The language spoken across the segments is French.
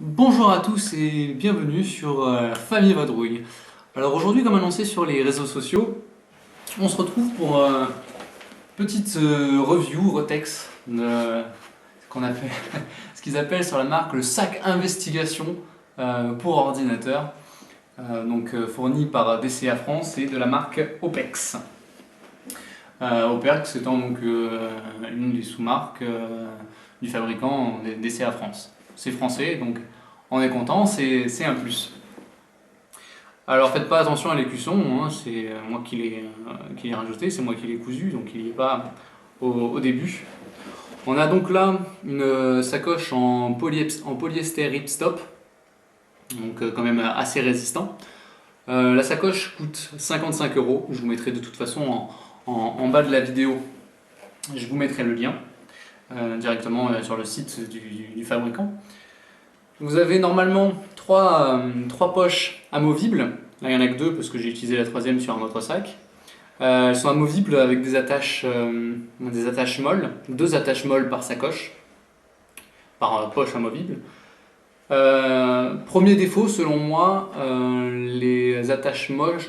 Bonjour à tous et bienvenue sur Famille Vadrouille. Alors aujourd'hui, comme annoncé sur les réseaux sociaux, on se retrouve pour une petite review, retex, de ce qu'ils appellent sur la marque le sac investigation pour ordinateur, fourni par DCA France et de la marque OPEX. OPEX étant donc une des sous-marques du fabricant DCA France. C'est français, donc on est content, c'est un plus. Alors faites pas attention à l'écusson, hein, c'est moi qui l'ai rajouté, c'est moi qui l'ai cousu, donc il n'y est pas au début. On a donc là une sacoche en polyester ripstop, donc quand même assez résistant. La sacoche coûte 55 €, je vous mettrai de toute façon en bas de la vidéo, je vous mettrai le lien directement sur le site du fabricant. Vous avez normalement trois poches amovibles. Là, il n'y en a que deux parce que j'ai utilisé la troisième sur un autre sac. Elles sont amovibles avec des attaches molles, deux attaches molles par sacoche, par poche amovible. Premier défaut, selon moi, les attaches molles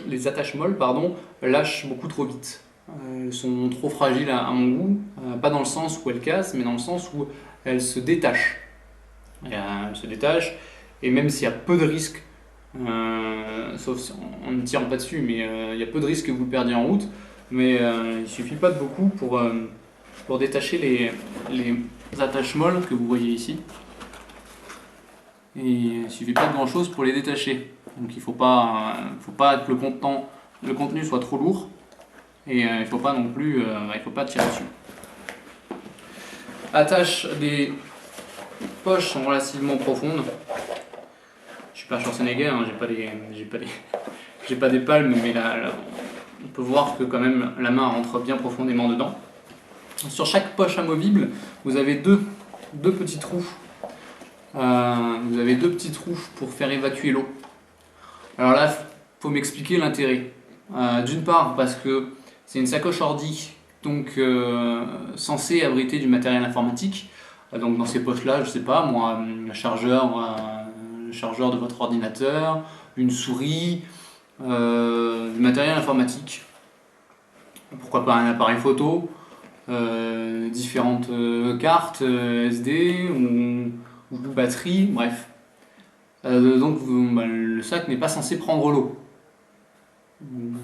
lâchent beaucoup trop vite. Elles sont trop fragiles à mon goût, pas dans le sens où elles cassent, mais dans le sens où elles se détachent. Elle se détache, et même s'il y a peu de risques, sauf si on ne tire pas dessus, mais il y a peu de risques que vous le perdiez en route, mais il suffit pas de beaucoup pour détacher les attaches molles que vous voyez ici. Et il suffit pas de grand chose pour les détacher. Donc il faut pas que le contenu soit trop lourd, et il faut pas non plus il faut pas tirer dessus. Attache des poches sont relativement profondes. Je suis pas Schwarzenegger, hein, j'ai pas des palmes, mais là, on peut voir que quand même la main rentre bien profondément dedans. Sur chaque poche amovible, vous avez deux petits trous. Vous avez deux petits trous pour faire évacuer l'eau. Alors là, faut m'expliquer l'intérêt. D'une part, parce que c'est une sacoche ordi, donc censée abriter du matériel informatique. Donc dans ces poches-là, je sais pas moi, le chargeur de votre ordinateur, une souris, du matériel informatique. Pourquoi pas un appareil photo, différentes cartes SD ou batterie, bref. Donc le sac n'est pas censé prendre l'eau. Vous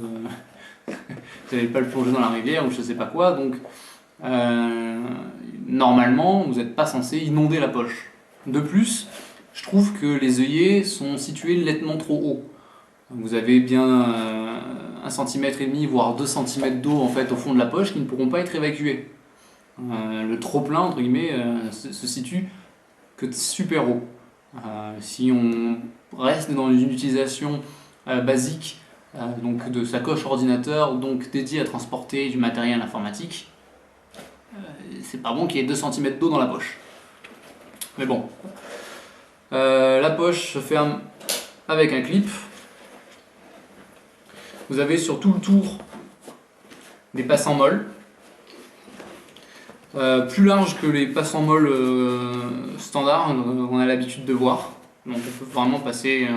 n'allez pas le plonger dans la rivière ou je sais pas quoi, donc normalement vous n'êtes pas censé inonder la poche. De plus, je trouve que les œillets sont situés nettement trop haut. Vous avez bien 1,5 cm, voire 2 cm d'eau en fait au fond de la poche qui ne pourront pas être évacués. Le trop-plein entre guillemets se situe que super haut. Si on reste dans une utilisation basique donc de sacoche ordinateur, donc dédiée à transporter du matériel informatique, c'est pas bon qu'il y ait 2 cm d'eau dans la poche. Mais bon. La poche se ferme avec un clip. Vous avez sur tout le tour des passants molles. Plus larges que les passants molles standards qu'on a l'habitude de voir. Donc on peut vraiment passer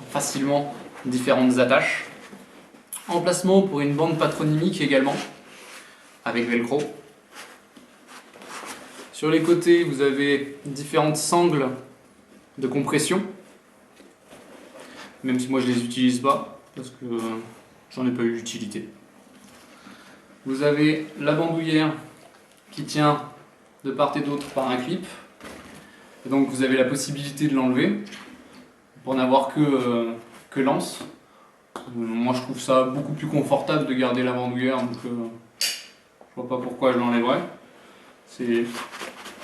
facilement différentes attaches. Emplacement pour une bande patronymique également, avec velcro. Sur les côtés, vous avez différentes sangles de compression, même si moi je les utilise pas, parce que j'en ai pas eu d'utilité. Vous avez la bandoulière qui tient de part et d'autre par un clip, et donc vous avez la possibilité de l'enlever pour n'avoir que l'anse. Moi je trouve ça beaucoup plus confortable de garder la bandoulière, donc je vois pas pourquoi je l'enlèverais. C'est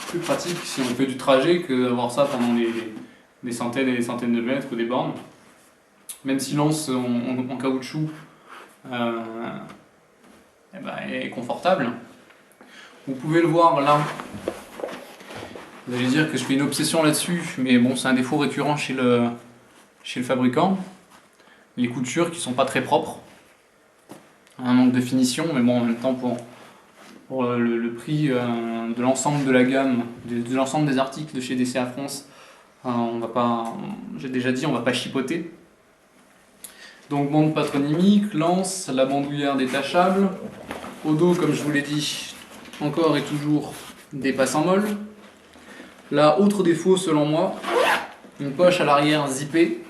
plus pratique si on fait du trajet que d'avoir ça pendant des centaines et des centaines de mètres ou des bornes. Même si l'anse en caoutchouc est confortable. Vous pouvez le voir là. Vous allez dire que je fais une obsession là-dessus, mais bon, c'est un défaut récurrent chez le fabricant. Les coutures qui sont pas très propres. Un manque de finition, mais bon, en même temps, pour le prix de l'ensemble de la gamme, de l'ensemble des articles de chez DCA France, J'ai déjà dit, on va pas chipoter. Donc bande patronymique, lance, la bandoulière détachable. Au dos, comme je vous l'ai dit, encore et toujours des passes en molle. Là, autre défaut selon moi, une poche à l'arrière zippée.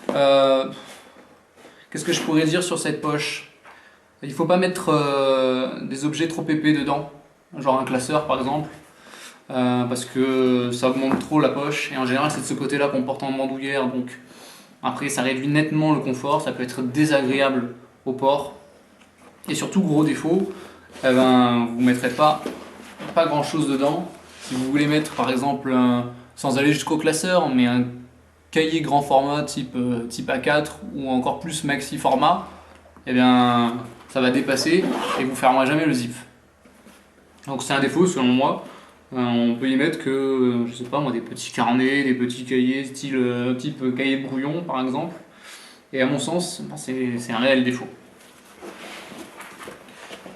Qu'est-ce que je pourrais dire sur cette poche? Il ne faut pas mettre des objets trop épais dedans, genre un classeur par exemple, parce que ça augmente trop la poche, et en général c'est de ce côté-là qu'on porte en bandoulière, donc après ça réduit nettement le confort, ça peut être désagréable au port, et surtout gros défaut, eh ben, vous ne mettrez pas grand-chose dedans. Si vous voulez mettre par exemple, sans aller jusqu'au classeur, mais un cahier grand format type A4 ou encore plus maxi format, eh bien ça va dépasser et vous fermera jamais le zip. Donc c'est un défaut selon moi. On peut y mettre que, je sais pas moi, des petits carnets, des petits cahiers type cahier brouillon par exemple. Et à mon sens, c'est un réel défaut.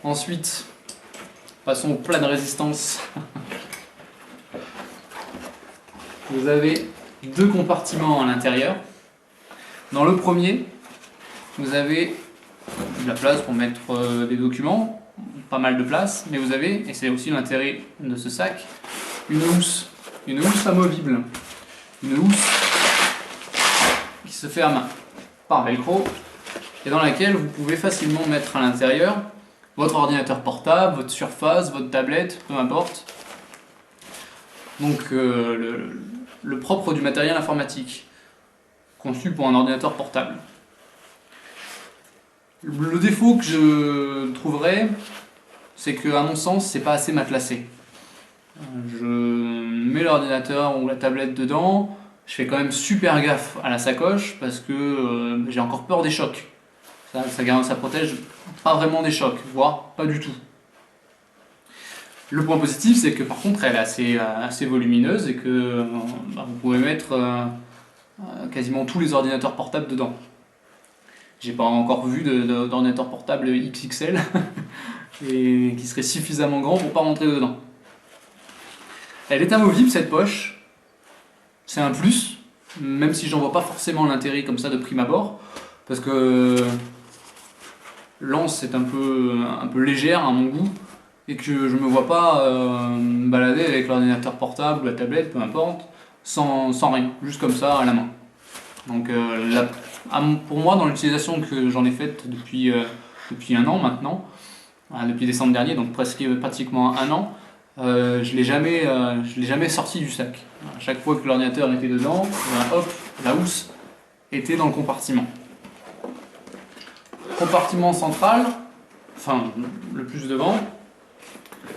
Ensuite, passons au plat de résistance. Vous avez deux compartiments à l'intérieur. Dans le premier, vous avez de la place pour mettre des documents, pas mal de place, mais vous avez, et c'est aussi l'intérêt de ce sac, une housse amovible, une housse qui se ferme par velcro et dans laquelle vous pouvez facilement mettre à l'intérieur votre ordinateur portable, votre surface, votre tablette, peu importe. Donc le propre du matériel informatique, conçu pour un ordinateur portable. Le défaut que je trouverais, c'est que à mon sens, c'est pas assez matelassé. Je mets l'ordinateur ou la tablette dedans, je fais quand même super gaffe à la sacoche parce que j'ai encore peur des chocs. Ça protège pas vraiment des chocs, voire pas du tout. Le point positif, c'est que par contre, elle est assez volumineuse et que vous pouvez mettre quasiment tous les ordinateurs portables dedans. J'ai pas encore vu d'ordinateur portable XXL et qui serait suffisamment grand pour pas rentrer dedans. Elle est amovible cette poche, c'est un plus, même si j'en vois pas forcément l'intérêt comme ça de prime abord, parce que l'anse est un peu légère à mon goût et que je me vois pas me balader avec l'ordinateur portable ou la tablette, peu importe, sans rien, juste comme ça à la main. Donc pour moi, dans l'utilisation que j'en ai faite depuis un an maintenant, depuis décembre dernier, donc pratiquement un an, je l'ai jamais sorti du sac. À chaque fois que l'ordinateur était dedans, hop, la housse était dans le compartiment. Compartiment central, enfin le plus devant,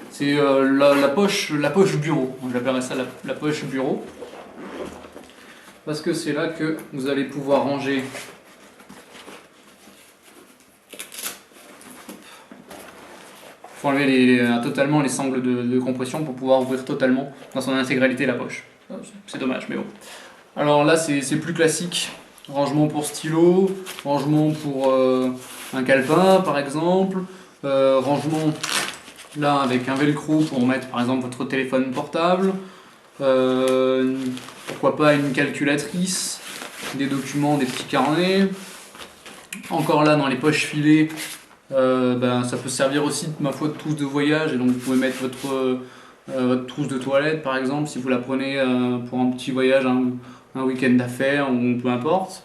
c'est la poche bureau. J'appellerais ça la poche bureau. Parce que c'est là que vous allez pouvoir ranger faut enlever totalement les sangles de compression pour pouvoir ouvrir totalement dans son intégralité la poche. C'est dommage, mais bon. Alors là, c'est plus classique. Rangement pour stylo, rangement pour un calepin par exemple, rangement là avec un velcro pour mettre par exemple votre téléphone portable, pourquoi pas une calculatrice, des documents, des petits carnets. Encore là dans les poches filées, ça peut servir aussi ma foi de trousse de voyage, et donc vous pouvez mettre votre trousse de toilette par exemple si vous la prenez pour un petit voyage, un week-end d'affaires ou peu importe,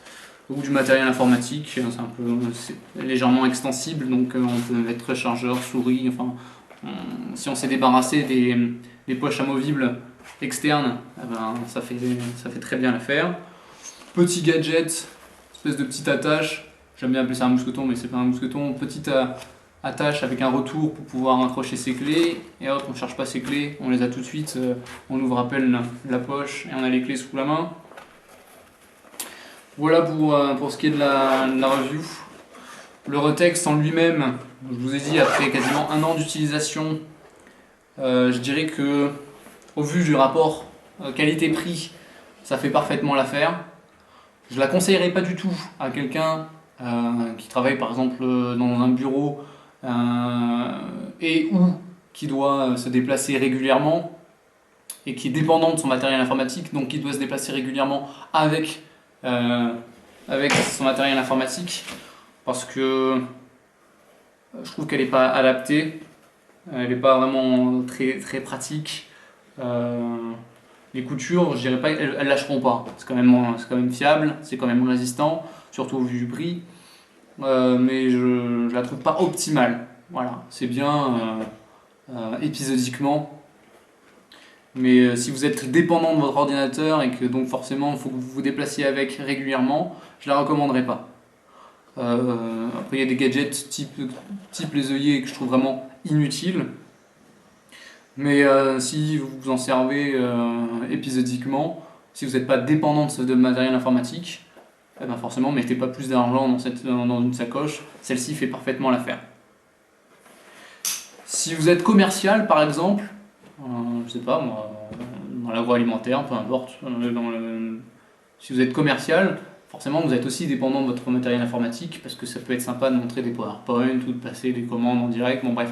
ou du matériel informatique, c'est légèrement extensible, donc on peut mettre chargeur, souris, enfin si on s'est débarrassé des poches amovibles externes, ça fait très bien l'affaire. Petit gadget, espèce de petite attache, j'aime bien appeler ça un mousqueton mais c'est pas un mousqueton, petite attache avec un retour pour pouvoir accrocher ses clés, et hop, on ne cherche pas ses clés, on les a tout de suite, on ouvre à peine la poche et on a les clés sous la main. Voilà pour ce qui est de la review. Le Retex en lui-même, je vous ai dit, après quasiment un an d'utilisation, je dirais que au vu du rapport qualité-prix, ça fait parfaitement l'affaire. Je la conseillerais pas du tout à quelqu'un qui travaille par exemple dans un bureau et ou qui doit se déplacer régulièrement et qui est dépendant de son matériel informatique, donc qui doit se déplacer régulièrement avec son matériel informatique, parce que je trouve qu'elle n'est pas adaptée, elle n'est pas vraiment très pratique. Les coutures, je dirais pas, elles lâcheront pas. C'est quand même fiable, c'est quand même résistant, surtout au vu du prix. Mais je la trouve pas optimale. Voilà, c'est bien épisodiquement. Mais si vous êtes dépendant de votre ordinateur et que donc forcément il faut que vous vous déplaciez avec régulièrement, je la recommanderais pas. Après il y a des gadgets type les œillets que je trouve vraiment inutiles. Mais si vous vous en servez épisodiquement, si vous n'êtes pas dépendant de ce matériel informatique, eh ben forcément mettez pas plus d'argent dans une sacoche, celle-ci fait parfaitement l'affaire. Si vous êtes commercial par exemple, je sais pas moi, dans l'agroalimentaire, peu importe, si vous êtes commercial, forcément vous êtes aussi dépendant de votre matériel informatique parce que ça peut être sympa de montrer des PowerPoint ou de passer des commandes en direct, bon bref.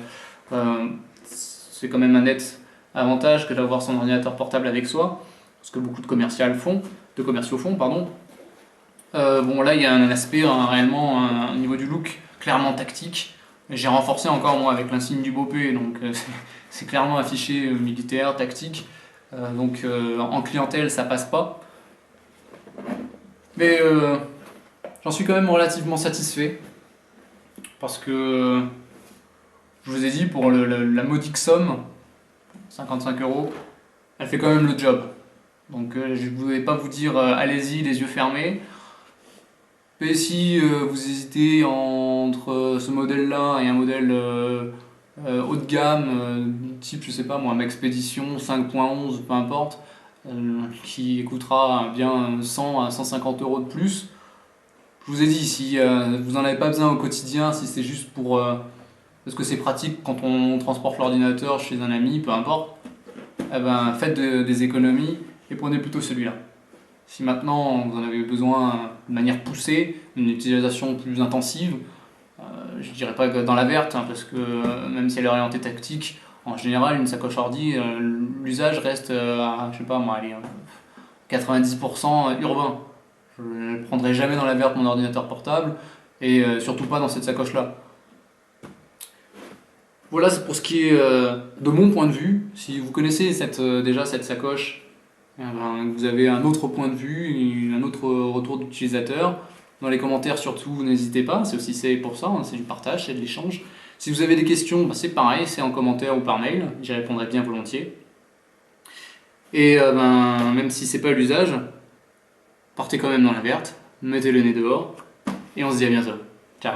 C'est quand même un net avantage que d'avoir son ordinateur portable avec soi, ce que beaucoup de commerciaux font, pardon. Bon là il y a un aspect réellement au niveau du look clairement tactique. J'ai renforcé encore moi avec l'insigne du Beaup, donc c'est clairement affiché militaire, tactique. Donc en clientèle ça passe pas. Mais j'en suis quand même relativement satisfait parce que je vous ai dit pour la modique somme, 55 €, elle fait quand même le job. Donc je ne voulais pas vous dire allez-y les yeux fermés. Mais si vous hésitez entre ce modèle-là et un modèle haut de gamme, type je sais pas moi, Expedition 5.11, peu importe, qui coûtera bien 100 à 150 € de plus. Je vous ai dit, si vous n'en avez pas besoin au quotidien, si c'est juste pour parce que c'est pratique quand on transporte l'ordinateur chez un ami, peu importe, eh ben, faites des économies et prenez plutôt celui-là. Si maintenant vous en avez besoin de manière poussée, une utilisation plus intensive, je dirais pas que dans la verte, hein, parce que même si elle est orientée tactique, en général une sacoche ordi, l'usage reste à, je sais pas moi, allez, 90% urbain. Je ne prendrai jamais dans la verte mon ordinateur portable, et surtout pas dans cette sacoche-là. Voilà, c'est pour ce qui est de mon point de vue. Si vous connaissez déjà cette sacoche, eh ben, vous avez un autre point de vue, un autre retour d'utilisateur. Dans les commentaires surtout, n'hésitez pas, c'est pour ça, hein, c'est du partage, c'est de l'échange. Si vous avez des questions, ben, c'est pareil, c'est en commentaire ou par mail, j'y répondrai bien volontiers. Et ben, même si c'est pas l'usage, partez quand même dans la verte, mettez le nez dehors, et on se dit à bientôt. Ciao.